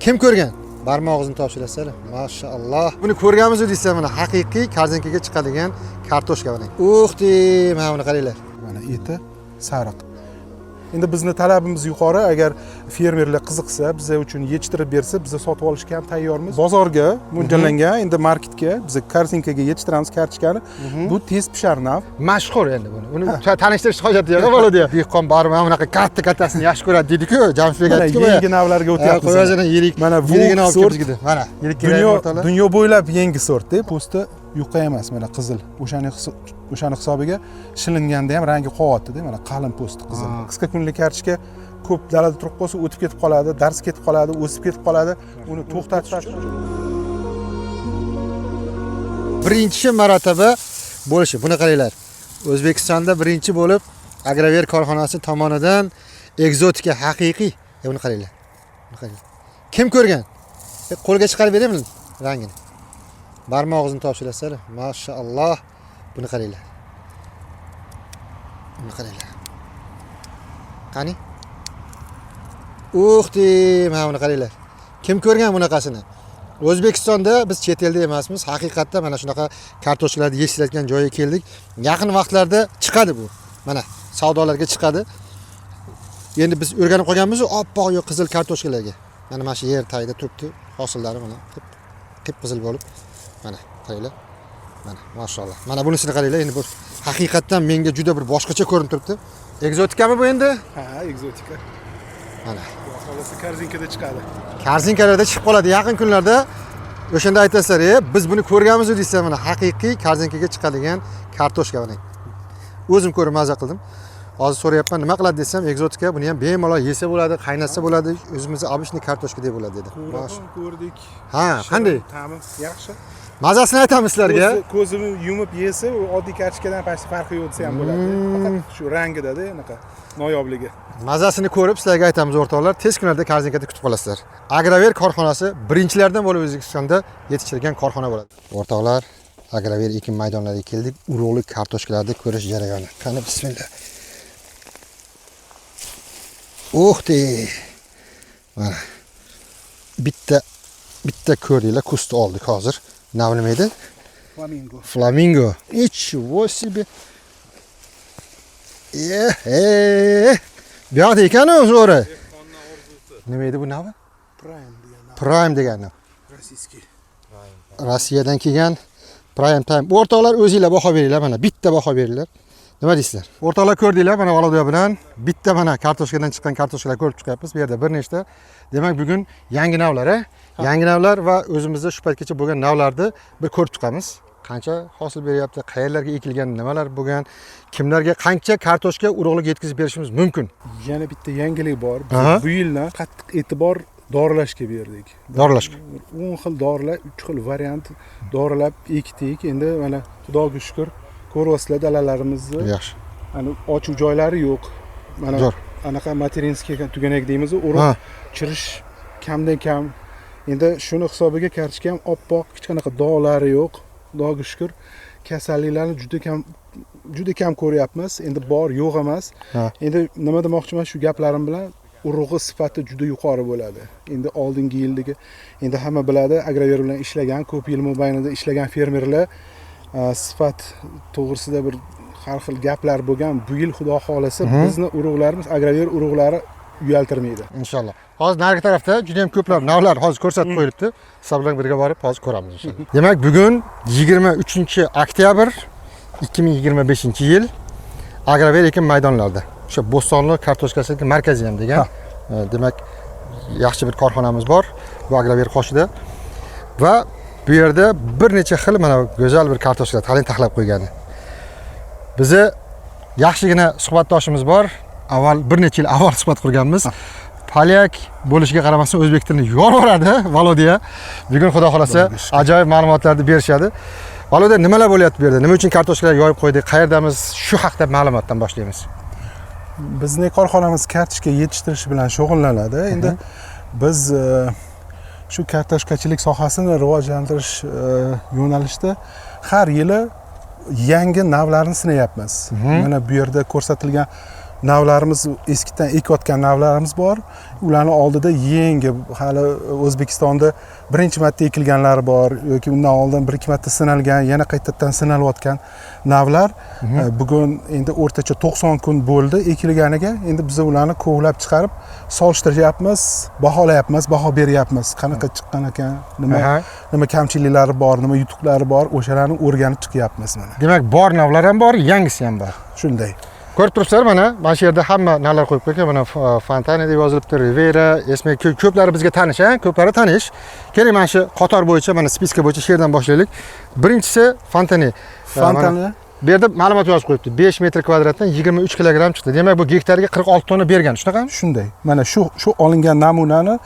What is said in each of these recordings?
Kim ko'rgan? Barmog'ingizni topshirasizlar. Mashalloh. Buni ko'rganmiz deysiz, mana haqiqiy korzinkaga chiqadigan kartoshka mana. Mana buni qaranglar. Mana eti sariq. Endi bizning talabimiz yuqori. Agar fermerlar qiziqsa, biz uchun yetishtirib bersa, biz sotib olishga ham tayyormiz. Bozorga mo'ljallangan, endi marketga biz korzinkaga yetishtiramiz kartoshkani. Bu tez pishar nav. Mashhur endi buni. Uni tanishtirish hojati yo'q, valodiya. Dehqon barib mana bunaqa katta-kattasini yaxshi ko'radi dedi-ku, Jamshidbek aytdi-ku. Mana yangi navlarga o'tyapmiz. Qo'yazini yirik. Mana bu sort. Mana yirik dunyo bo'ylab yangi sort-da. Po'sti yuqa emas, mana qizil. O'shani hisobiga shilinganda ham rangi qo'yapti-da, mana qalin po'sti qizil. Qisqa kunlik kartoshka ko'p dalada turib qolsa, o'tib ketib qoladi, dars ketib qoladi, o'sib ketib qoladi. Uni to'xtatish uchun birinchi marotaba bo'lishi. Buni qaranglar. O'zbekistonda birinchi bo'lib Agrover korxonasi tomonidan ekzotika haqiqiy. Buni qaranglar. Buni qaranglar. Kim ko'rgan? Qo'lga chiqarib beraymi rangini? Barmog'ingizni topshirasizlar. Mashalloh. Buni qaranglar. Buni qaranglar. Qani? Mana buni qaranglar. Kim ko'rgan bunaqasini? O'zbekistonda biz chet elda emasmiz. Haqiqatda mana shunaqa kartoshkalarni yetishtiradigan joyga keldik. Yaqin vaqtlarda chiqadi bu. Mana savdolarga chiqadi. Endi biz o'rganib qolganmiz, oppoq yo qizil kartoshkalarga. Mana shu yer tagida turibdi. Hosillari mana qip-qizil bo'lib. Mana qaranglar. Mana mashalloh. Mana bunisini qaranglar. Endi bu haqiqatdan menga juda bir boshqacha ko'rinib turibdi. Ekzotikami bu endi? Ha, ekzotika. Mana. Xolisi korzinkada chiqadi. Korzinkalarda chiqib qoladi yaqin kunlarda. O'shanda aytasizlar, biz buni ko'rganmiz deysiz, mana haqiqiy korzinkaga chiqadigan kartoshka mana. O'zim ko'rib maza qildim. Hozir so'rayapman, nima qiladi desam, ekzotika buni ham bemalol yesa bo'ladi, qaynatsa bo'ladi, o'zimizning obishniy kartoshka deb bo'ladi dedi. Ko'rdik. Ha, qanday? Ta'mi yaxshi. Mazasini aytamiz sizlarga. Ko'zini yumib yesa, oddiy kartoshkadan farqi yo'q desa ham bo'ladi. Faqat shu rangida-da, anaqa noyobligi. Mazasini ko'rib sizlarga aytamiz o'rtoqlar, tez kunlarda korzinkada kutib qolasizlar. Agrover korxonasi birinchilardan bo'lib O'zbekistonda yetishtirgan korxona bo'ladi. O'rtoqlar, Agrover ekin maydonlariga keldik. Urug'li kartoshkalarni ko'rish jarayoni. Qani bismillah. Mana bitta ko'ringlar, kustni oldik hozir. Nima edi? Flamingo. Nичего себе. Bu yoqda ekan o'zg'ori. Nima edi bu navi? Prime degani. Rossiyadan kelgan Prime Time. O'rtoqlar o'zingizlar baho beringlar, mana bitta baho beringlar. Nima deysizlar? O'rtoqlar ko'rdinglar, mana Valodiya bilan bitta mana kartoshkadan chiqqan kartoshkalar ko'rib chiqyapmiz. Bu yerda bir nechta. Demak, bugun yangi navlar, yangi navlar va o'zimizda shu paytgacha bo'lgan navlarni bir ko'rib chiqamiz. Qancha hosil beryapti, qayerlarga ekilgan, nimalar bo'lgan, kimlarga qancha kartoshka urug'lik yetkazib berishimiz mumkin. Yana bitta yangilik bor. Biz bu yildan qattiq e'tibor dorilashga berdik. Dorilashga. 10 xil dorilar, 3 xil variant dorilab ekdik. Endi mana Xudoga shukr, ko'ryapsizlar dalalarimizni. Yaxshi. Ani ochuv joylari yo'q. Mana anaqa materinskiy tuganak deymiz, urug' chirish kamdan kam. Endi shuni hisobiga kartoshka ham oppoq, hech qanaqa dog'lari yo'q. Xudoga shukr, kasalliklarni juda kam ko'ryapmiz. Endi bor, yo'q emas. Endi nima demoqchiman, shu gaplarim bilan urug'i sifati juda yuqori bo'ladi. Endi oldingi yildagi, endi hamma biladi, Agrover bilan ishlagan, ko'p yil mobaynida ishlagan fermerlar sifat to'g'risida bir har xil gaplar bo'lgan. Bu yil Xudo xolasa bizni urug'larimiz Agrover urug'lari uyaltirmaydi. Inshaalloh. Hozir narigi tarafda juda ham ko'plab navlar hozir ko'rsatib qo'yilibdi. Sizlar bilan birga borib hozir ko'ramiz inshaalloh. Demak, bugun 23-oktyabr 2025-yil Agrover ekin maydonlarida. O'sha Bo'stonli kartoshkasining markazi ham degan. Demak, yaxshi bir korxonamiz bor bu Agrover qoshida va bu yerda bir necha xil mana go'zal bir kartoshkalar talent taxlab qo'ygani. Bizi yaxshigina suhbatdoshimiz bor. Avval bir necha yil avval suhbat qurganmiz. Polyak bo'lishiga qaramasdan o'zbek tilini yorvoradi Valodiya. Bugun xudo xolasa ajoyib ma'lumotlarni berishadi. Valodiya, nimalar bo'lyapti bu yerda? Nima uchun kartoshkalar yoyib qo'ydik? Qayerdamiz? Shu haqda ma'lumotdan boshlaymiz. Bizning korxonamiz kartoshka yetishtirish bilan shug'ullanadi. Endi biz shu kartoshkachilik sohasini rivojlantirish yo'nalishida har yili yangi navlarni sinayapmiz. Mana bu yerda ko'rsatilgan navlarimiz eskidan ekayotgan navlarimiz bor. Ularning oldida yangi hali O'zbekistonda birinchi marta ekilganlari bor yoki undan oldin 1-2 marta sinalgan, yana qaytadan sinalayotgan navlar. Bugun endi o'rtacha 90 kun bo'ldi ekilganiga. Endi biz ularni kovlab chiqarib solishtiryapmiz, baholayapmiz, baho beryapmiz. Qanaqa chiqqan ekan, nima kamchiliklari bor, nima yutuqlari bor, o'shalarni o'rganib chiqyapmiz mana. Demak, bor navlar ham bor, yangisi ham bor. Shunday. Ko'rib turibsizlar, mana shu yerda hamma navlar qo'yib qo'ygan. Mana Fontana deb yozilibdi, Rivera, Esme, ko'plari bizga tanish, ko'plari tanish. Keling, mana shu qator bo'yicha, mana spiska bo'yicha shu yerdan boshlaylik. Birinchisi Fontana. Fontana. Bu yerda ma'lumot yozib qo'yibdi. 5 metr kvadratdan 23 kilogramm chiqdi. Demak, bu gektarga 46 tonna bergan, shunaqami? Shunday. Mana shu olingan namunani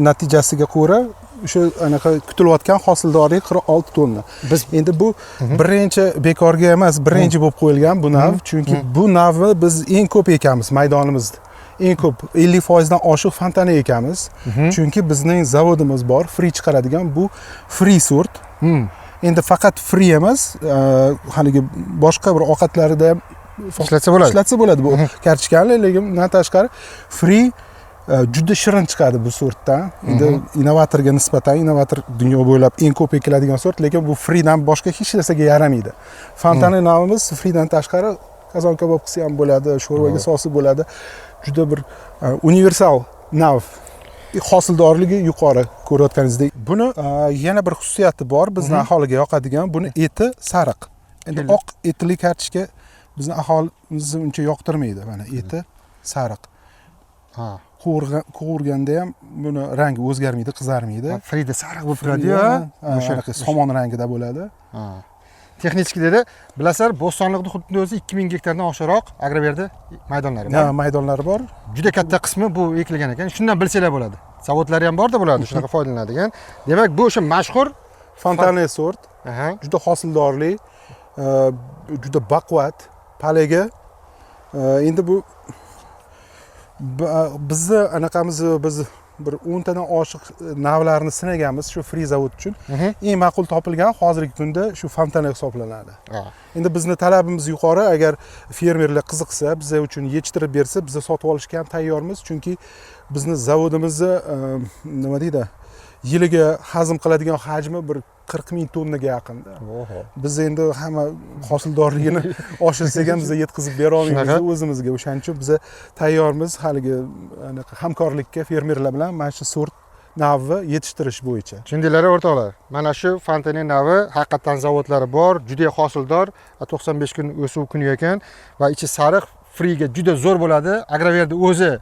natijasiga ko'ra o'sha anaqa kutilayotgan hosildorlik 46 tonna. Biz endi bu birinchi bekorga emas, birinchi bo'lib qo'yilgan bu nav, chunki bu navni biz eng ko'p ekamiz maydonimizda. Eng ko'p 50% dan oshiq Fontana ekamiz. Chunki bizning zavodimiz bor, free chiqaradigan bu free sort. Endi faqat free emas, haligi boshqa bir ovqatlarida ham ishlatsa bo'ladi bu kartoshkani, lekin undan tashqari free juda shirin chiqadi bu sortdan. Endi innovatorga nisbatan, innovator dunyo bo'ylab eng ko'p ekiladigan sort, lekin bu freedan boshqa hech narsaga yaramaydi. Fontana navimiz freedan tashqari qozon kabob qilsa ham bo'ladi, sho'rvaga sosi bo'ladi. Juda bir universal nav. Hosildorligi yuqori ko'rayotganingizdek. Buni yana bir xususiyati bor, bizning aholiga yoqadigan, buni eti sariq. Endi oq etli kartoshka bizning aholimizni uncha yoqtirmaydi, mana eti sariq. Qovurganda ham buni rangi o'zgarmaydi, qizarmaydi. Frida sariq bo'lib turadi-yu. O'shanaqa somon rangida bo'ladi. Texnik dedi, bilasizlar, Bo'stonliqda xuddi o'zi 2000 gektardan oshiqroq agroverdi maydonlari bor. Maydonlari bor. Juda katta qismi bu ekilgan ekan. Shundan bilsanglar bo'ladi. Zavodlari ham borda bo'ladi, shunaqa foydalanadigan. Demak, bu o'sha mashhur Fontana sort. Juda hosildorli, juda baquvvat, palagi. Endi bu bizni anaqamiz biz bir 10 tadan oshiq navlarni sinaganmiz shu free zavod uchun. Eng ma'qul topilgan hozirgi kunda shu Fontana hisoblanadi. Endi bizni talabimiz yuqori, agar fermerlar qiziqsa, biz uchun yetishtirib bersa, biz sotib olishga ham tayyormiz, chunki bizni zavodimizni nima deydi, yiliga hazm qiladigan hajmi bir 40 ming tonnaga yaqinda. Biz endi hamma hosildorligini oshirsak ham biz yetkazib bera olmaymiz o'zimizga. O'shaning uchun biz tayyormiz haligi hamkorlikka fermerlar bilan mana shu sort navni yetishtirish bo'yicha. Tushundinglar o'rtoqlar. Mana shu Fontana navi haqiqatan zavodlari bor, juda hosildor, 95 kun o'suv kuni ekan va ichi sariq, freega juda zo'r bo'ladi. Agroverdi o'zi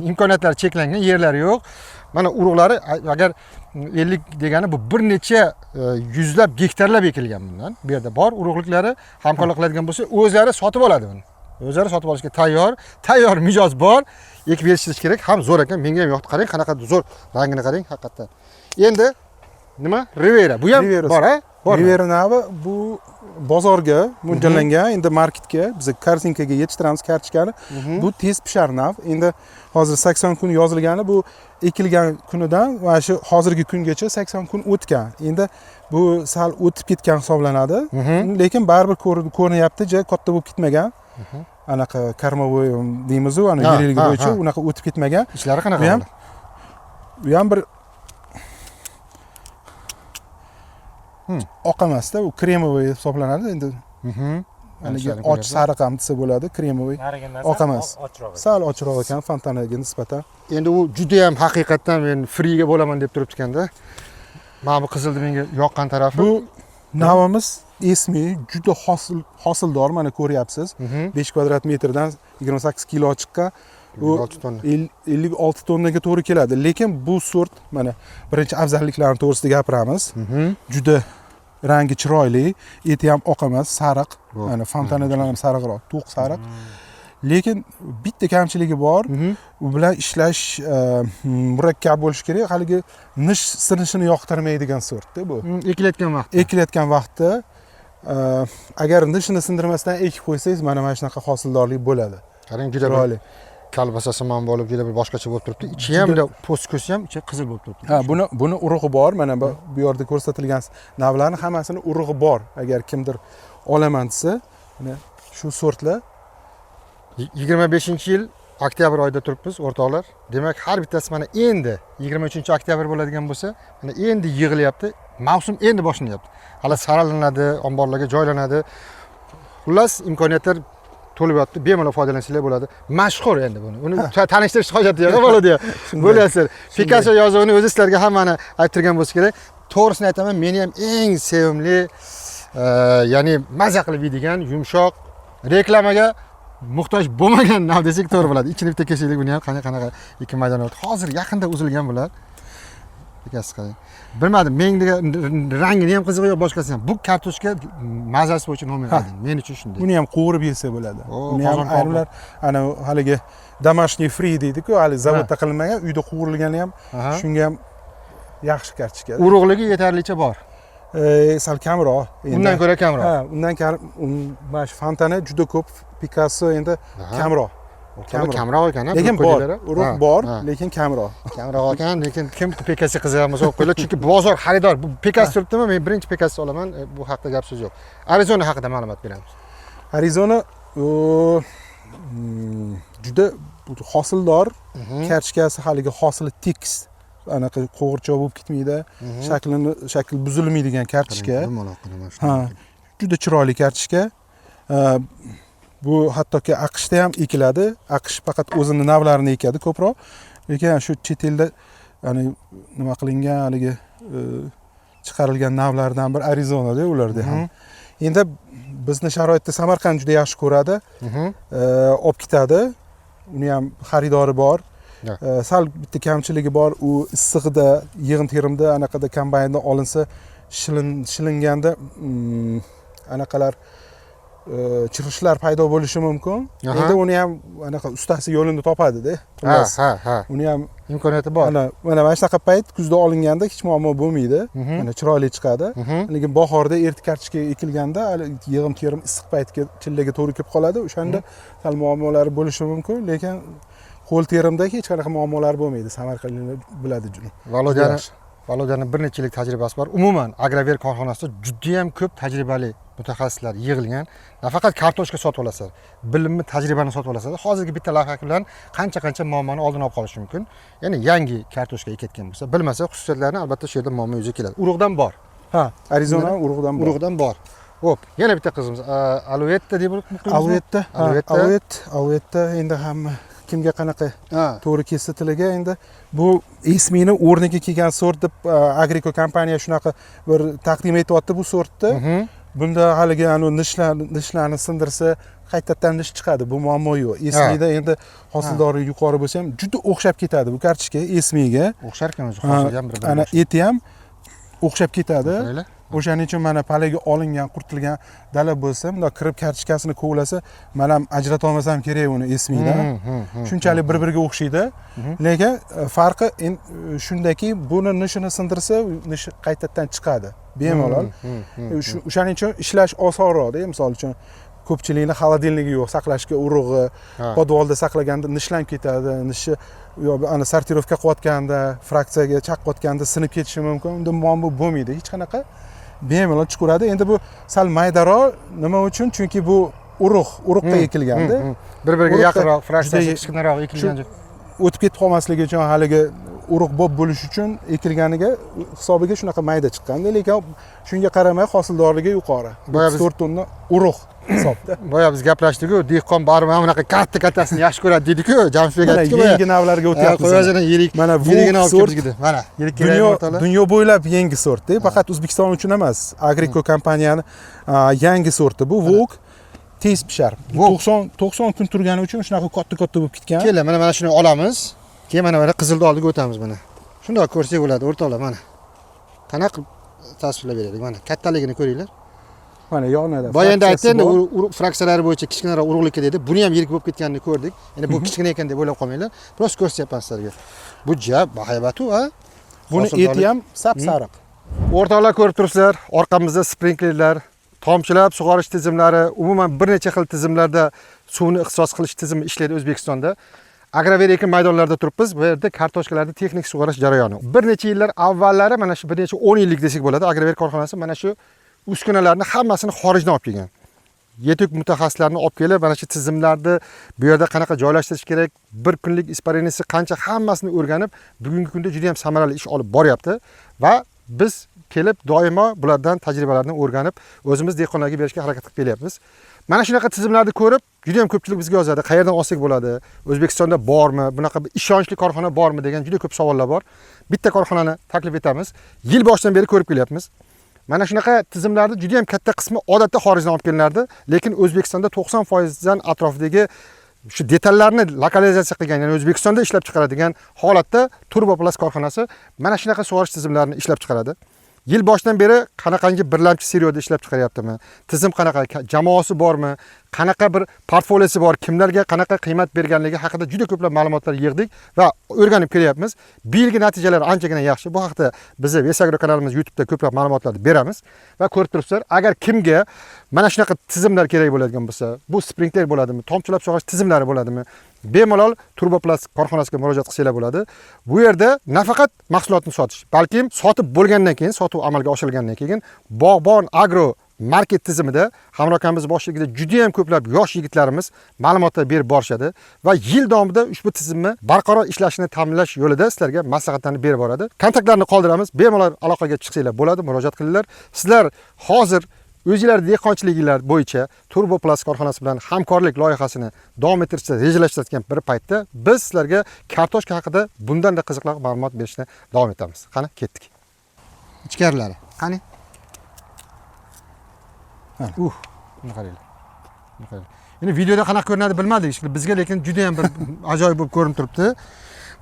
imkoniyatlari cheklangan, yerlari yo'q. Mana urug'lari agar 50 degani bu bir necha yuzlab gektarlab ekilgan bundan. Bu yerda bor urug'liklari, hamkorlik qiladigan bo'lsa, o'zlari sotib oladi buni. O'zlari sotib olishga tayyor mijoz bor. Ekib yetishtirish kerak. Ham zo'r ekan, menga ham yoqdi. Qarang, qanaqa zo'r rangini qarang, haqiqatan. Endi nima? Rivera. Bu ham bor, Bor. Rivera navi bu bozorga mo'ljallangan, endi marketga, biz korzinkaga yetishtiramiz kartoshkani. Bu tez pishar nav. Endi hozir 80 kun yozilgani, bu ekilgan kunidan va shu hozirgi kungacha 80 kun o'tgan. Endi bu sal o'tib ketgan hisoblanadi, lekin baribir ko'rinyapti, joy katta bo'lib ketmagan. Anaqa karmovoy deymiz-ku, ana yilligi bo'yicha unaqa o'tib ketmagan. Ishlari qanaqa? Bu ham bir oq emasda, u kremovoy hisoblanadi endi. Och sariq ham desa bo'ladi, kremovoy. Oq emas. Sal ochroq ekan Fontanaga nisbatan. Endi u juda ham haqiqatan men freega bo'laman deb turibdi ekanda. Mana bu qizilni menga yoqqan tarafi. Bu navimiz Esme juda hosildor, mana ko'ryapsiz. 5 kvadrat metrdan 28 kilo chiqqan. U 56 tonnaga to'g'ri keladi. Lekin bu sort mana birinchi afzalliklarini to'g'risida gapiramiz. Juda rangi chiroyli, eti ham oq emas, sariq. Mana Fontanadan ham sariqroq, to'q sariq. Lekin bitta kamchiligi bor. U bilan ishlash murakkab bo'lishi kerak. Haligi nish sinishini yoqtirmaydigan sortda bu. Ekilayotgan vaqtda agar nishini sindirmasdan ekib qo'ysangiz, mana shunaqa hosildorlik bo'ladi. Qarang, juda chiroyli. Kalbasasimon bo'lib, juda bir boshqacha bo'lib turibdi. Ichi ham postko'si ham ichi qizil bo'lib turibdi. Buni urug'i bor. Mana bu yerda ko'rsatilgan navlarning hammasini urug'i bor. Agar kimdir olaman desa, mana shu sortlar 25-yil oktyabr oyida turibmiz o'rtoqlar. Demak, har bittasi mana endi 23-oktyabr bo'ladigan bo'lsa, mana endi yig'ilyapti. Mavsum endi boshlanyapti. Hali saralanadi, omborlarga joylanadi. Xullas, imkoniyatlar to'lib yotdi. Bemalol foydalansanglar bo'ladi. Mashhur endi buni. Uni tanishtirish hojati yo'q, Volodya. Bo'lasizlar. Picasso yozuvini o'zi sizlarga hammani ayttirgan bo'lsa kerak. To'g'risini aytaman, meni ham eng sevimli, ya'ni maza qilib yeydigan, yumshoq, reklamaga muhtoj bo'lmagan nav desak to'g'ri bo'ladi. Ichini bitta kesaylik, buni ham qanaqa ikki maydon oldi. Hozir yaqinda uzilgan bular. Picasso qarang. Bilmadim, menga rangini ham qizig'i yo'q, boshqasi ham. Bu kartoshka mazasi bo'yicha nomer oldim. Men uchun shunday. Buni ham qovurib yesa bo'ladi. Buni ham ayrimlar ana haligi домашний free deydi-ku, hali zavodda qilinmagan, uyda qovurilgani ham shunga ham yaxshi kartoshka. Urug'ligi yetarlicha bor. Sal kamroq. Undan ko'ra kamroq. Ha, undan mana shu fontani juda ko'p, Picasso endi kamroq. Kamroq ekan, lekin bor, urug' bor, lekin kamroq. Kamroq ekan, lekin kim Picasso qiziqgan bo'lsa o'qib qo'yinglar, chunki bozor xaridor. Bu Picasso turibdimi? Men birinchi Picasso olaman. Bu haqida gap so'z yo'q. Arizona haqida ma'lumot beramiz. Arizona juda hosildor, kartoshkasi haligi hosili tekis. Anaqa qo'g'irchoq bo'lib ketmaydi, shakl buzilmaydigan kartoshka. Ha, juda chiroyli kartoshka. Bu hattoki AQShda ham ekiladi. AQSh faqat o'zini navlarini ekadi ko'proq. Lekin shu chet elda ya'ni nima qilingan haligi chiqarilgan navlardan bir Arizonada ularda ham. Endi bizni sharoitda Samarqand juda yaxshi ko'radi. Olib ketadi. Uni ham xaridori bor. Sal bitta kamchiligi bor, u issig'ida, yig'im-terimda anaqada kombaynda olinsa, shilinganda anaqalar chirishlar paydo bo'lishi mumkin. Endi uni ham anaqa ustasi yo'lini topadi-da. Ha. Uni ham imkoniyati bor. Mana shunaqa payt kuzda olinganda hech muammo bo'lmaydi. Mana chiroyli chiqadi. Lekin bahorda erta kartoshka ekilganda yig'im-terim issiq paytga chillaga to'g'ri kelib qoladi. O'shanda sal muammolari bo'lishi mumkin, lekin qo'l terimdagi hech qanaqa muammolar bo'lmaydi. Samarqandliklar biladi juda. Volodyaning bir necha yillik tajribasi bor. Umuman Agrover korxonasida juda ham ko'p tajribali mutaxassislar yig'ilgan. Nafaqat kartoshka sotib olasizlar, bilimni, tajribani sotib olasizlar. Hozirgi bitta lavha bilan qancha muammoni oldini olib qolish mumkin. Ya'ni yangi kartoshka ekayotgan bo'lsa, bilmasa xususiyatlarini albatta shu yerda muammo yuzaga keladi. Urug'dan bor. Ha, Arizona urug'dan bor. Hop, yana bitta qizimiz Alouette deb Alouette endi hamma kimga qanaqa to'g'ri kelsa tiliga, endi bu ismini o'rniga kelgan sort deb Agriko kompaniya shunaqa bir taqdim etyapti bu sortni. Bunda haligi nishlarni sindirsa qaytadan nish chiqadi, bu muammo yo'q. Esmida endi hosildori yuqori bo'lsa ham juda o'xshab ketadi bu kartoshka esmiga. O'xshar ekan o'zi, hosili ham bir-biriga. Ana eti ham o'xshab ketadi. O'shaning uchun mana palaga olingan, qurtilgan dala bo'lsa, bunda kirib kartoshkasini kovlasa, men ham ajrata olmasam kerak uni esmidan. Shunchalik bir-biriga o'xshaydi. Lekin farqi shundaki, buni nishini sindirsa, nishi qaytadan chiqadi. Bemalol. O'shaning uchun ishlash osonroq-da. Misol uchun ko'pchilikning xolodilnigi yo'q, saqlashga urug'i, podvolda saqlaganda nishlanib ketadi, nishi ana sortirovka qilayotganda, fraksiyaga chaqayotganda sinib ketishi mumkin. Unda muammo bo'lmaydi, hech qanaqa. Bemalol chiqaradi. Endi bu sal maydaroq, nima uchun? Chunki bu urug'ga ekilganda, bir-biriga yaqinroq, fraksiyasi kichkinaroq ekilgan. O'tib ketib qolmasligi uchun haligi urug' bob bo'lish uchun ekilganiga hisobiga shunaqa mayda chiqqanda, lekin shunga qaramay hosildorligi yuqori. 4 tonna urug' hisobda. Boya biz gaplashdik-ku, dehqon baribir mana bunaqa kattasini yaxshi ko'radi dedi-ku, Jamshid aka aytdi-ku. Yangi navlarga o'tyapmiz. Qo'yazini yirik. Mana bu sort mana yirik dunyo bo'ylab yangi sort-da, faqat O'zbekiston uchun emas. Agriko kompaniyani yangi sorti bu Vogue. Tez pishar. 90 kun turgani uchun shunaqa katta bo'lib ketgan. Keling, mana shuni olamiz. Keyin mana qizilni oldiga o'tamiz mana. Shunday ko'rsak bo'ladi, o'rtoqlar mana. Qanaqa tasvirlab beraylik mana. Kattaligini ko'ringlar. Mana yonida. Boya endi aytdim, urug' fraksiyalari bo'yicha kichkinaroq urug'likka dedi. Buni ham yirik bo'lib ketganini ko'rdik. Endi bu kichkina ekan deb o'ylab qolmanglar. Prosta ko'rsatyapman sizlarga. Bu jab bahaybat-u, ha? Buni eti ham sap-sariq. O'rtoqlar, ko'rib turibsizlar, orqamizda sprinklerlar, tomchilab sug'orish tizimlari, umuman bir necha xil tizimlarda suvni ixtisos qilish tizimi ishlaydi O'zbekistonda. Agrover ekin maydonlarida turibmiz. Bu yerda kartoshkalarni texnik sug'orish jarayoni. Bir necha yillar avvallari, mana shu bir necha 10 yillik desak bo'ladi, Agrover korxonasi mana shu uskunalarni hammasini xorijdan olib kelgan. yetuk mutaxassislarni olib kelib, mana shu tizimlarni bu yerda qanaqa joylashtirish kerak, bir kunlik isparenisi qancha hammasini o'rganib, bugungi kunda juda ham samarali ish olib boryapti va biz kelib doimo bulardan tajribalarni o'rganib, o'zimiz dehqonlarga berishga harakat qilib kelyapmiz. Mana shunaqa tizimlarni ko'rib, juda ham ko'pchilik bizga yozadi, qayerdan olsak bo'ladi? O'zbekistonda bormi? Bunaqa bir ishonchli korxona bormi degan juda ko'p savollar bor. Bitta korxonani taklif etamiz. Yil boshidan beri ko'rib kelyapmiz. Mana shunaqa tizimlarni juda ham katta qismi odatda xorijdan olib kelinardi, lekin O'zbekistonda 90% dan atrofidagi shu detallarni lokalizatsiya qilgan, ya'ni O'zbekistonda ishlab chiqaradigan holatda Turboplast korxonasi mana shunaqa sug'orish tizimlarini ishlab chiqaradi. Yil boshidan beri qanaqangi birlamchi seriyada ishlab chiqaryaptimi? Tizim qanaqa, jamoasi bormi? Qanaqa bir portfoliosi bor, kimlarga qanaqa qiymat berganligi haqida juda ko'plab ma'lumotlar yig'dik va o'rganib kelyapmiz. Bu yilgi natijalar anchagina yaxshi. Bu haqda bizni Vesagro kanalimiz YouTube'da ko'plab ma'lumotlarni beramiz va ko'rib turibsizlar. Agar kimga mana shunaqa tizimlar kerak bo'ladigan bo'lsa, bu sprinkler bo'ladimi, tomchilab sug'orish tizimlari bo'ladimi, bemalol Turboplast korxonasiga murojaat qilsanglar bo'ladi. Bu yerda nafaqat mahsulotni sotish, balki sotib bo'lgandan keyin, sotuv amalga oshirilgandan keyin Bog'bon Agro market tizimida Hamro akamiz boshchiligida juda ham ko'plab yosh yigitlarimiz ma'lumotlar berib borishadi va yil davomida ushbu tizimni barqaror ishlashini ta'minlash yo'lida sizlarga maslahatlarni berib boradi. Kontaktlarni qoldiramiz. Bemalol aloqaga chiqsanglar bo'ladi, murojaat qilinglar. Sizlar hozir o'zingizlar dehqonchiliklar bo'yicha Turboplast korxonasi bilan hamkorlik loyihasini davom ettirishni rejalashtirayotgan bir paytda biz sizlarga kartoshka haqida bundan da qiziqroq ma'lumot berishni davom etamiz. Qani, ketdik. Ichkarilari. Qani? Buni qaranglar. Endi videoda qanaqa ko'rinadi bilmadik, bizga lekin juda ham bir ajoyib bo'lib ko'rinib turibdi.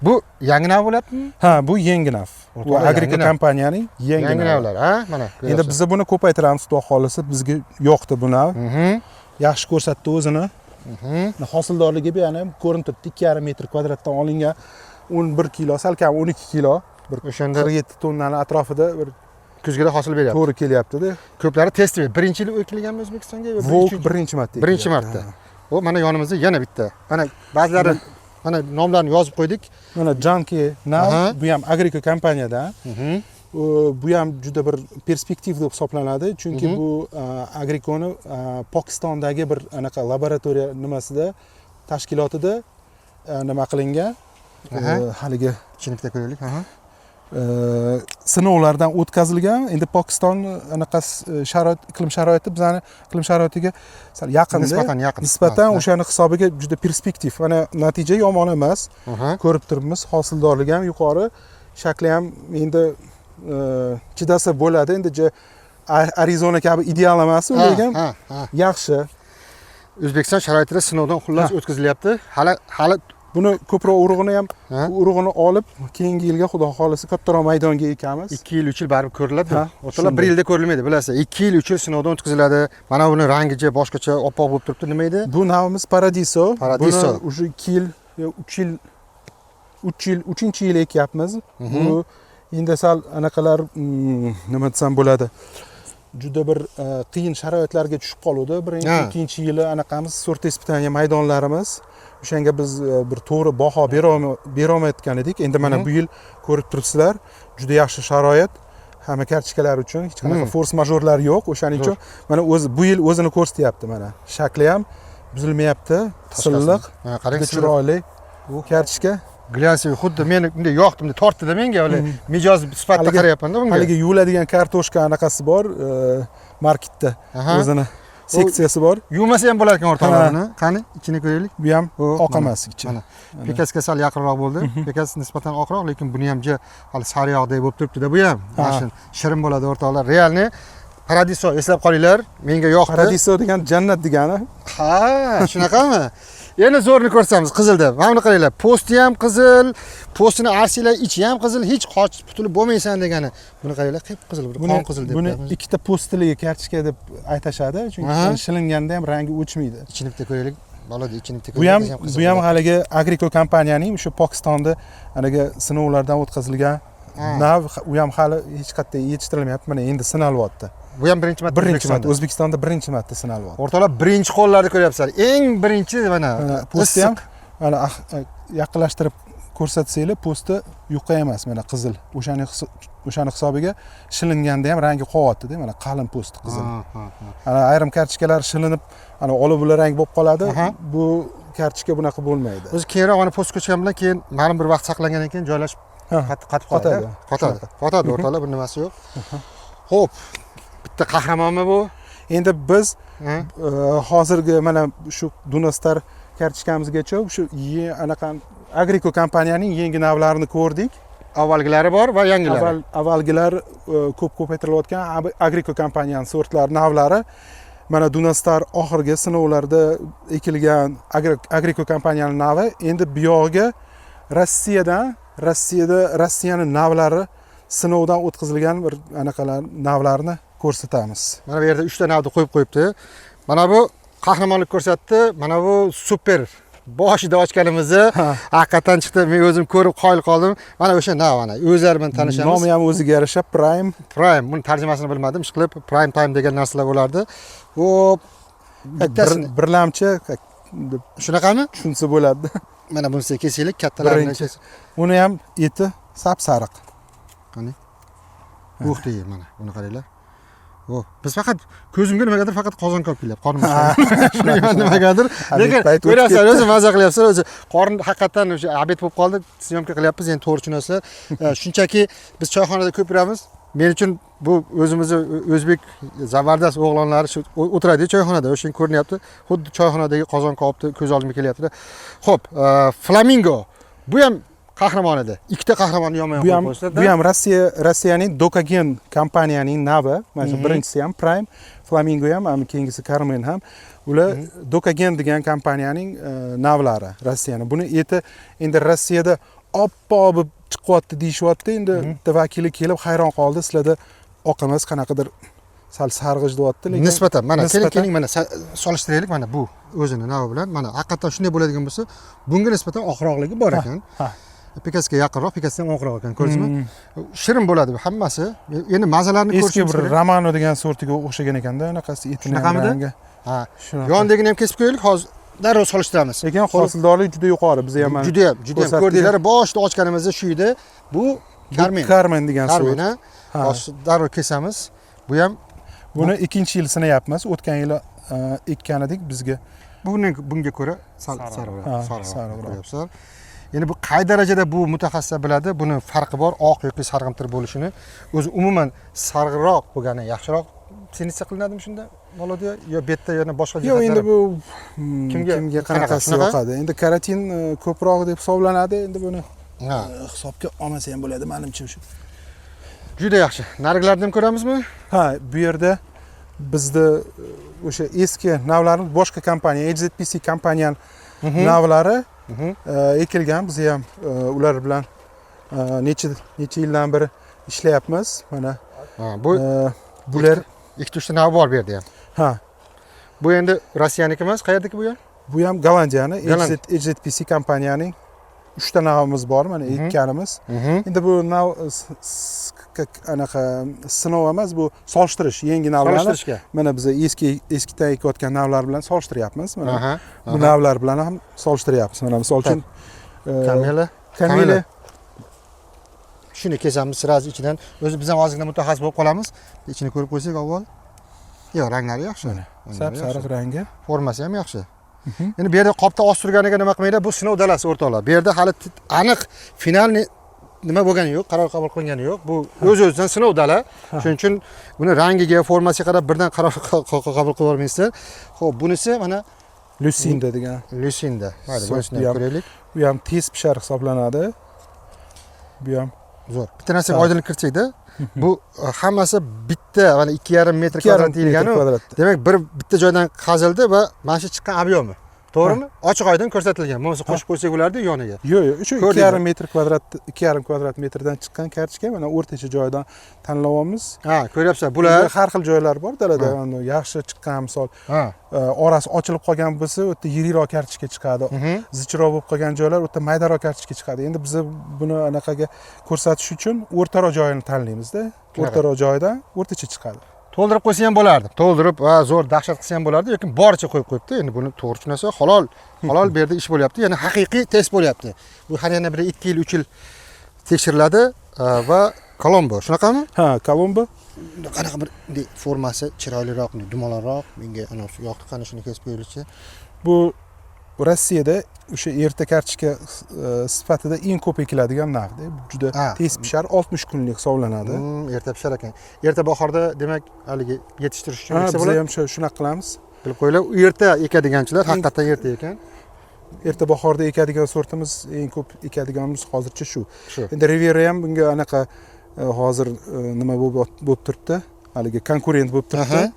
Bu yangi nav bo'ladimi? Ha, bu yangi nav. Bu Agriko kompaniyaning yangi navlar, ha? Mana. Endi biz buni ko'paytiramiz, xudo xolisa, bizga yoqdi bu nav. Yaxshi ko'rsatdi o'zini. Hosildorligi bu yana ko'rinib turibdi, 2,5 metr kvadratdan olingan 11 kilo, salkam 12 kilo, bir o'shanda 47 tonnani atrofida bir kuzgida hosil beryapti. To'g'ri kelyapti-da. Ko'plari test berdi. Birinchi yil kelganmi O'zbekistonga yo birinchi marta? Birinchi marta. O mana yonimizda yana bitta. Mana ba'zilari mana nomlarini yozib qo'ydik. Mana Janki Nav, bu ham Agriko kompaniyadan. Bu ham juda bir perspektiv deb hisoblanadi, chunki bu Agrikoni Pokistondagi bir anaqa laboratoriya nimasida tashkilotida nima qilingan. Haligi chinikda ko'raylik. Sinovlardan o'tkazilgan. Endi Pokiston anaqa sharoit, iqlim sharoiti bizani iqlim sharoitiga sal yaqinda, nisbatan o'shani hisobiga juda perspektiv. Mana natija yomon emas. Ko'rib turibmiz, hosildorligi ham yuqori, shakli ham endi chidasa bo'ladi. Endi Arizona kabi ideal emas, lekin yaxshi. O'zbekiston sharoitida sinovdan xullas o'tkazilyapti. Hali buni ko'proq urug'ini ham urug'ini olib, keyingi yilga xudo xolisa kattaroq maydonga ekamiz. 2 yil, 3 yil baribir ko'riladi. O'rtalar 1 yilda ko'rilmaydi, bilasiz. 2 yil, 3 yil sinovdan o'tkaziladi. Mana buni rangicha boshqacha oppoq bo'lib turibdi. Nima edi? Bu navimiz Paradiso. Buni уже 2 yil, 3-chi yil ekyapmiz. Bu endi sal anaqalar nima desam bo'ladi. Juda bir qiyin sharoitlarga tushib qoluvdi. Birinchi, ikkinchi yili anaqamiz sort ispitaniya maydonlarimiz. O'shanga biz bir to'g'ri baho bera olmayotgan edik. Endi mana bu yil ko'rib turibsizlar, juda yaxshi sharoit. Hamma kartishkalar uchun hech qanaqa force majorlar yo'q. O'shaning uchun mana bu yil o'zini ko'rsatyapti mana. Shakli ham buzilmayapti, silliq, qarang, chiroyli. Bu kartishka glansiy, xuddi meni bunday yoqdi, tortdi-da menga, mijoz sifatida qarayapman-da bunga. Haligi yuviladigan kartoshka anaqasi bor, marketda o'zini seksiyasi bor. Yuvmasa ham bo'lar ekan o'rtalarini. Qani, ichini ko'raylik. Bu ham oq emas ichi. Mana pekasga sal yaqinroq bo'ldi. Pekas nisbatan oqroq, lekin buni ham hali sariyog'dek bo'lib turibdi-da bu ham. Mana shu shirin bo'ladi o'rtoqlar. Realni Paradiso, eslab qolinglar, menga yoqdi. Paradiso degan jannat degani. Ha, shunaqami? Yana zo'rni ko'rsamiz, qizil deb. Mana buni qaranglar, posti ham qizil, postini arsinglar, ichi ham qizil, hech qochib qutulib bo'lmaysan degani. Buni qaranglar, qip-qizil, bir qon qizil deb. Buni ikkita postiliga kartoshka deb aytashadi, chunki shilinganda ham rangi o'chmaydi. Ichini bitta ko'raylik. Bolada ichini bitta ko'raylik. Bu ham haligi Agriko kompaniyaning o'sha Pokistonda anaga sinovlardan o'tkazilgan nav, u ham hali hech qayerda yetishtirilmayapti. Mana endi sinalyapti. Bu ham birinchi marta O'zbekistonda birinchi marta sinalyapti. O'rtoqlar, birinchi qo'llarni ko'ryapsizlar. Eng birinchi mana posti ham mana yaqinlashtirib ko'rsatsanglar po'sti yuqa emas, mana qizil. O'shani hisobiga shilinganda ham rangi qo'yapti-da, mana qalin po'sti qizil. Ana ayrim kartochkalar shilinib, ana olib rang bo'lib qoladi. Bu kartochka bunaqa bo'lmaydi. O'zi keyinroq ana po'st ko'chgan bilan keyin ma'lum bir vaqt saqlangandan keyin joylashib qatib qotadi. Qotadi o'rtalar, bir nimasi yo'q. Xo'p, bitta qahramonmi bu? Endi biz hozirgi mana shu Dunastar kartochkamizgacha shu anaqa Agriko kompaniyaning yangi navlarini ko'rdik. Avvalgilari bor va yangilari. Avvalgilar ko'p ko'paytirilayotgan Agriko kompaniyaning sortlari navlari mana Dunastar oxirgi sinovlarda ekilgan Agriko kompaniyaning navi. Endi bu yog'iga Rossiyaning navlari sinovdan o'tkazilgan bir anaqalar navlarni ko'rsatamiz. Mana bu yerda 3 ta navni qo'yibdi. Mana bu qahramonlik ko'rsatdi. Mana bu super. Boshida ochganimizni haqiqatan chiqdi. Men o'zim ko'rib qoyil qoldim. Mana o'sha nav ana. O'zlari bilan tanishamiz. Nomi ham o'ziga yarasha Prime. Buni tarjimasini bilmadim. Ishqilib Prime Time degan narsalar bo'lardi. Hop. Bittasini birlamchi shunaqami? Tushunsa bo'ladi. Mana bunisi kesaylik, kattalarini. Uni ham eti sap-sariq. Qani? O'xtaydi mana. Buni qaranglar. Biz faqat ko'zimga nimagadir faqat qozon olib kelyapti. Qornim nimagadir. Lekin ko'ryapsizlar, o'zi maza qilyapsizlar, o'zi qorin haqiqatan o'sha obed bo'lib qoldi. Syomka qilyapmiz, endi to'g'ri tushunasizlar. Shunchaki biz choyxonada ko'p yuramiz. Men uchun bu o'zimizni o'zbek zabardast o'g'lonlari shu o'tiradi choyxonada, o'sha ko'rinyapti. Xuddi choyxonadagi qozon qopni ko'z oldimga kelyapti. Xo'p, Flamingo. Bu ham qahramon edi. Ikkita qahramonni yonma-yon qo'yib qo'yishdi. Bu ham Rossiyaning Dokagen kompaniyaning navi. Mana shu birinchisi ham Prime, Flamingo ham, keyingisi Carmen ham. Ular Dokagen degan kompaniyaning navlari Rossiyaning. Buni eti endi Rossiyada oppoq bo'lib chiqyapti deyishyapti. Endi bitta vakili kelib hayron qoldi. Sizlarda oqimiz qanaqadir sal sarg'ish deyapti, lekin nisbatan mana keling mana solishtiraylik, mana bu o'zini navi bilan mana haqiqatan shunday bo'ladigan bo'lsa, bunga nisbatan oqroqligi bor ekan. Pekasga yaqinroq, Pekasdan oqroq ekan, ko'rdingizmi? Shirin bo'ladi hammasi. Endi mazalarini ko'rishimiz kerak. Eski bir Romano degan sortiga o'xshagan ekanda, unaqasi etini rangi. Yondagini ham kesib qo'yaylik, hozir darrov solishtiramiz. Lekin hosildorlik juda yuqori. Biz ham juda ham ko'rdinglar, boshida ochganimizda shu edi. Bu Carmen degan sort. Hozir darrov kesamiz. Bu ham buni ikkinchi yil sinayapmiz. O'tgan yili ekkan edik bizga. Bunga ko'ra sarg'iroq. Endi bu qay darajada bu mutaxassislar biladi, buni farqi bor, oq yoki sarg'imtir bo'lishini. O'zi umuman sarg'iroq bo'lgani yaxshiroq sinitsiya qilinadimi shunda? Volodya yo betda yana boshqa jihatlari? Yo'q, endi bu kimga qanaqasi yoqadi. Endi keratin ko'proq deb hisoblanadi. Endi buni hisobga olmasa ham bo'ladi, menimcha shu. Juda yaxshi. Narigilarni ham ko'ramizmi? Bu yerda bizda o'sha eski navlarimiz boshqa kompaniya, HZPC kompaniyaning navlari ekilgan. Biz ham ular bilan necha yildan beri ishlayapmiz. Mana bular ikkita uchta nav bor bu yerda ham. Bu endi Rossiyaniki emas, qayerdaki bu ham? Bu ham Gollandiyani, HZPC kompaniyaning 3 ta navimiz bor, mana ekkanimiz. Endi bu nav anaqa sinov emas, bu solishtirish, yangi navlarni. Mana biz eskidan ekayotgan navlar bilan solishtiryapmiz. Mana bu navlar bilan ham solishtiryapmiz. Mana misol uchun Kamila. Shuni kesamiz sirasi ichidan. O'zi biz ham hozirgina mutaxassis bo'lib qolamiz. Ichini ko'rib qo'ysak avval. Yo'q, ranglari yaxshi. Sap-sariq rangi. Formasi ham yaxshi. Endi bu yerda qopda ostirganiga nima qilmaydi? Bu sinov dalasi o'rtoqlar. Bu yerda hali aniq finalni nima bo'lgani yo'q, qaror qabul qilingani yo'q. Bu o'z-o'zidan sinov dala. Shuning uchun buni rangiga, formasiga qarab birdan qaror qabul qilib olmaysizlar. Xo'p, bunisi mana Lucinda degan. Lucinda. Mayli, bunisini ko'raylik. Bu ham tez pishar hisoblanadi. Bu ham zo'r. Bitta narsaga oydinlik kiritsak-da, bu hammasi bitta, mana 2,5 metr kvadrat deyilgan-ku. Demak, bitta joydan qazildi va mana shu chiqqan obyomi. To'g'rimi? Ochiq oydin ko'rsatilgan. Bo'lmasa qo'shib qo'ysak bo'lardi yoniga. Yo'q, shu 2,5 metr kvadrat, 2,5 kvadrat metrdan chiqqan kartochka mana o'rtacha joydan tanlayapmiz. Ko'ryapsizlar, bular har xil joylar bor dalada. Yaxshi chiqqan misol, orasi ochilib qolgan bo'lsa, u yerda yirikroq kartochka chiqadi. Zichroq bo'lib qolgan joylar u yerda maydaroq kartochka chiqadi. Endi biz buni anaqaga ko'rsatish uchun o'rtaroq joyini tanlaymiz-da. O'rtaroq joydan o'rtacha chiqadi. to'ldirib qo'ysa ham bo'lardi. To'ldirib, zo'r dahshat qilsa ham bo'lardi, lekin boricha qo'yib qo'yibdi. Endi buni to'g'ri tushunasa, halol bu yerda ish bo'lyapti. Ya'ni haqiqiy test bo'lyapti. Bu har yana bir 2 yil, 3 yil tekshiriladi va Colombo, shunaqami? Ha, Colombo. Qanaqa bir formasi chiroyliroq, dumalonroq, menga ana shu yoqdi, qani shuni kesib qo'yilishi. Bu Rossiyada o'sha erta kartoshka sifatida eng ko'p ekiladigan narxda. Juda tez pishar, 60 kunlik hisoblanadi. Erta pishar ekan. Erta bahorda demak, haligi yetishtirish uchun eksa bo'ladi. Biz ham shunaqa qilamiz. Bilib qo'yinglar, erta ekadiganchilar haqiqatan erta ekan. Erta bahorda ekadigan sortimiz, eng ko'p ekadiganimiz hozircha shu. Endi Riviera ham bunga anaqa hozir nima bo'lib turibdi? Haligi konkurent bo'lib turibdi.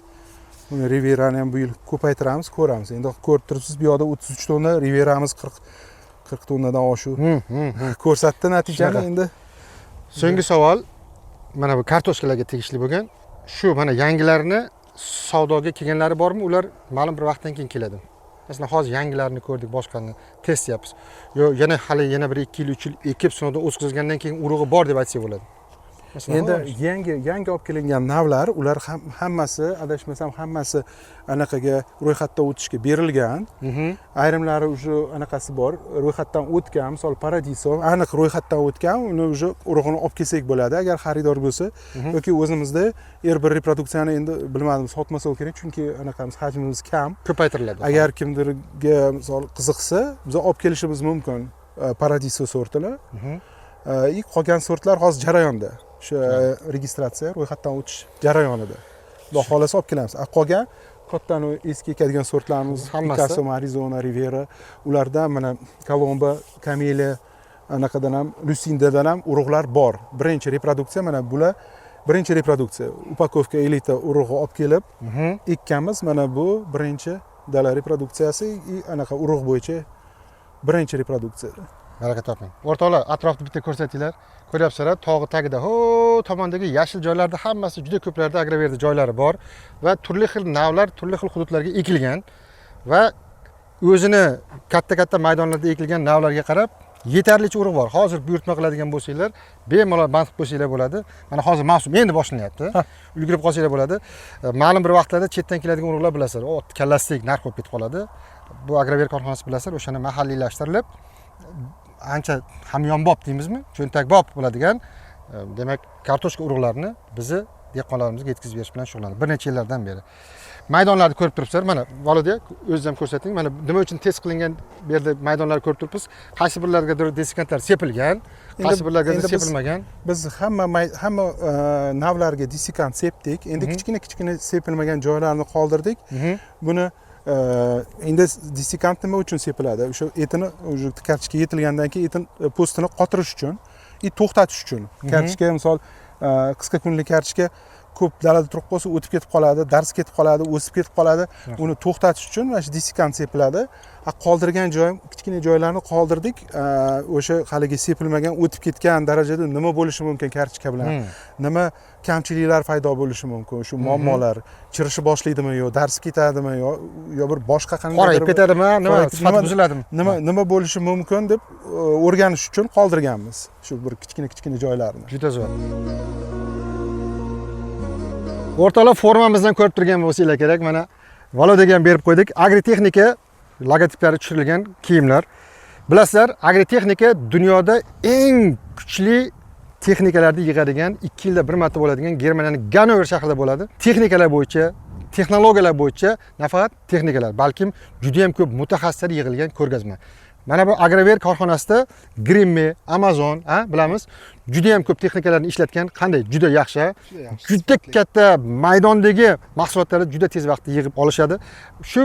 Buni Rivierani ham bu yil ko'paytiramiz, ko'ramiz. Endi ko'rib turibsiz, bu yoqda 33 tonna, Rivieramiz 40 tonnadan oshuv ko'rsatdi natijani. Endi so'nggi savol mana bu kartoshkalarga tegishli bo'lgan. Shu mana yangilarini savdoga kelganlari bormi? Ular ma'lum bir vaqtdan keyin keladi. Masalan, hozir yangilarini ko'rdik, boshqani test qilyapmiz. Yo, yana hali yana bir 2 yil, 3 yil ekib sinovdan o'tkazgandan keyin urug'i bor deb aytsak bo'ladi. Endi yangi olib kelingan navlar, ular hammasi, adashmasam hammasi anaqaga ro'yxatdan o'tishga berilgan. Ayrimlari уже anaqasi bor, ro'yxatdan o'tgan, misol Paradiso aniq ro'yxatdan o'tgan, uni уже urug'ini olib kelsak bo'ladi agar xaridor bo'lsa yoki o'zimizda bir reproduksiyani endi bilmadim sotmasa kerak, chunki anaqamiz hajmimiz kam, ko'paytiriladi. Agar kimdirga misol qiziqsa, biz olib kelishimiz mumkin Paradiso sortini. Qolgan sortlar hozir jarayonda. O'sha registratsiya, ro'yxatdan o'tish jarayonida. Xudo xolasa olib kelamiz. Qolgan katta eski ekadigan sortlarimiz, Picasso, Arizona, Riviera, ulardan mana Colombo, Camellia, anaqadan ham Lucindadan ham urug'lar bor. Birinchi reproduksiya mana bular birinchi reproduksiya. Upakovka elita urug'i olib kelib ekkanmiz. Mana bu birinchi dala reproduksiyasi, anaqa urug' bo'yicha birinchi reproduksiya. Baraka toping. O'rtoqlar, atrofni bitta ko'rsatinglar. Ko'ryapsizlar, tog'i tagida, tomondagi yashil joylarda hammasi juda ko'plarda agroverdi joylari bor va turli xil navlar, turli xil hududlarga ekilgan va o'zini katta maydonlarda ekilgan navlarga qarab yetarlicha urug' bor. Hozir buyurtma qiladigan bo'lsanglar, bemalol band qilib qo'ysanglar bo'ladi. Mana hozir mavsum endi boshlanyapti. Ulgurib qolsanglar bo'ladi. Ma'lum bir vaqtlarda chetdan keladigan urug'lar bilasizlar, kallaslik narx bo'lib ketib qoladi. Bu agrover korxonasi bilasizlar, o'shani mahalliylashtirilib ancha hamyonbop deymizmi, cho'ntakbop bo'ladigan, demak, kartoshka urug'larini bizni dehqonlarimizga yetkazib berish bilan shug'ullanadi. Bir necha yillardan beri. Maydonlarni ko'rib turibsizlar. Mana Volodya o'zingiz ham ko'rsating. Mana nima uchun test qilingan bu yerda maydonlarni ko'rib turibmiz. Qaysi birlarga disekantlar sepilgan, qaysi birlarga sepilmagan. Biz hamma navlarga disekant sepdik. Endi kichkina sepilmagan joylarni qoldirdik. Buni endi disekant nima uchun sepiladi? O'sha etini o'sha kartoshka yetilgandan keyin etin postini qotirish uchun, to'xtatish uchun. Kartoshka misol qisqa kunlik kartoshka ko'p dalada turib qolsa o'tib ketib qoladi, dars ketib qoladi, o'sib ketib qoladi. Uni to'xtatish uchun mana shu disekant sepiladi. Qoldirgan joyim, kichkina joylarni qoldirdik. O'sha haligi sepilmagan, o'tib ketgan darajada nima bo'lishi mumkin kartoshka bilan? Nima kamchiliklar paydo bo'lishi mumkin? Shu muammolar chirishi boshlaydimi yo, darsi ketadimi yo bir boshqa qanday qorayib ketadimi, nima sifat buziladimi? Nima bo'lishi mumkin deb o'rganish uchun qoldirganmiz. Shu bir kichkina joylarni. Juda zo'r. O'rtoqlar, formamizdan ko'rib turgan bo'lsanglar kerak, mana Volodyaga ham berib qo'ydik. Agritexnika logotiplari tushirilgan kiyimlar. Bilasizlar, agritexnika dunyoda eng kuchli texnikalarni yig'adigan, 2 yilda bir marta bo'ladigan Germaniyaning Gannover shahrida bo'ladi. Texnikalar bo'yicha, texnologiyalar bo'yicha nafaqat texnikalar, balkim juda ham ko'p mutaxassislar yig'ilgan ko'rgazma. Mana bu agrover korxonasida Grimme, Amazon, bilamiz, juda ham ko'p texnikalarni ishlatgan, qanday juda yaxshi, juda katta maydondagi mahsulotlarni juda tez vaqtda yig'ib olishadi. Shu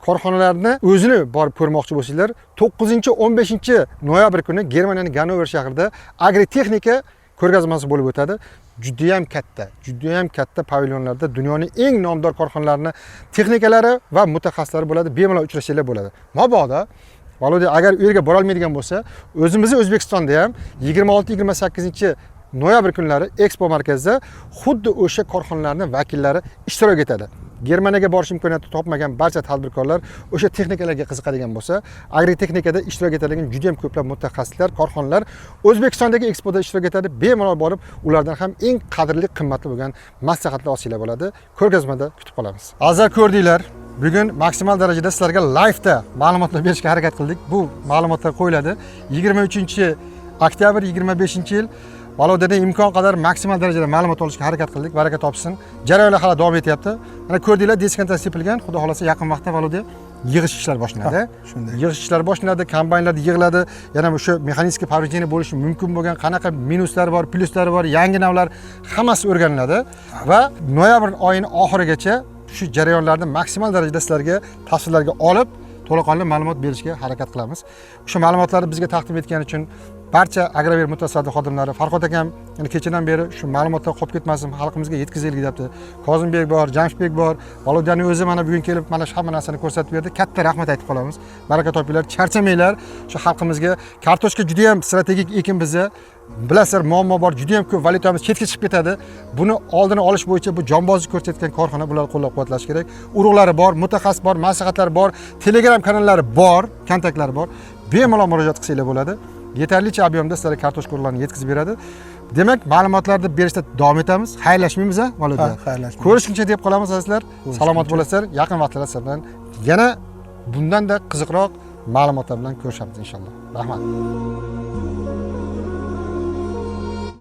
korxonalarni o'zini borib ko'rmoqchi bo'lsanglar, 9-15 noyabr kuni Germaniyaning Gannover shahrida agritexnika ko'rgazmasi bo'lib o'tadi. Juda ham katta pavilyonlarda dunyoning eng nomdor korxonalarining texnikalari va mutaxassislari bo'ladi. Bemalol uchrashinglar bo'ladi. Mabodo Volodya agar u yerga bora olmaydigan bo'lsa, o'zimizni O'zbekistonda ham 26-28 noyabr kunlari Expo markazida xuddi o'sha korxonalarning vakillari ishtirok etadi. Germaniyaga borish imkoniyati topmagan barcha tadbirkorlar o'sha texnikalarga qiziqadigan bo'lsa, agrotexnikada ishtirok etadigan juda ham ko'plab mutaxassislar, korxonalar O'zbekistondagi ekspoda ishtirok etadi. Bemalol borib, ulardan ham eng qadrli, qimmatli bo'lgan maslahatlar olsanglar bo'ladi. Ko'rgazmada kutib qolamiz. Azar ko'rdinglar. Bugun maksimal darajada sizlarga live da ma'lumotlar berishga harakat qildik. Bu ma'lumotlar qo'yiladi. 23-oktyabr 25-yil Valodadan imkon qadar maksimal darajada ma'lumot olishga harakat qildik. Baraka topsin. Jarayonlar hali davom etyapti. Mana ko'rdinglar, diskantasi sepilgan. Xudo xolasa yaqin vaqtda Valoda yig'ish ishlari boshlanadi. Shunday. Yig'ish ishlari boshlanadi, kombaynlar yig'iladi. Yana o'sha mexanik повреждение bo'lishi mumkin bo'lgan qanaqa minuslari bor, plyuslari bor, yangi navlar hammasi o'rganiladi va noyabr oyining oxirigacha shu jarayonlarni maksimal darajada sizlarga tafsillarga olib, to'laqonli ma'lumot berishga harakat qilamiz. O'sha ma'lumotlarni bizga taqdim etgani uchun barcha Agrover mutasaddi xodimlari, Farhod akam yana kechadan beri shu ma'lumotlar qolib ketmasin, xalqimizga yetkazaylik debdi. Kozimberg bor, Jamshidbek bor, Valodaning o'zi mana bugun kelib mana shu hamma narsani ko'rsatib berdi. Katta rahmat aytib qolamiz. Baraka topinglar, charchamanglar. Shu xalqimizga kartoshka juda ham strategik ekin bizda. Bilasizlar, muammo bor, juda ham ko'p valyutamiz chetga chiqib ketadi. Buni oldini olish bo'yicha bu jonbozlik ko'rsatgan korxona, bularni qo'llab-quvvatlash kerak. Urug'lari bor, mutaxassis bor, maslahatlari bor, Telegram kanallari bor, kontaktlari bor. Bemalol murojaat qilsanglar bo'ladi. Yetarlicha ob'yomda sizlarga kartoshka urug'larini yetkazib beradi. Demak, ma'lumotlarni berishda davom etamiz. Xayrlashmaymiz-a, Valoda? Xayrlashmaymiz. Ko'rishguncha deb qolamiz azizlar. Salomat bo'lasizlar. Yaqin vaqtlarda sizlar bilan yana bundan-da qiziqroq ma'lumotlar bilan ko'rishamiz inshaalloh. Rahmat.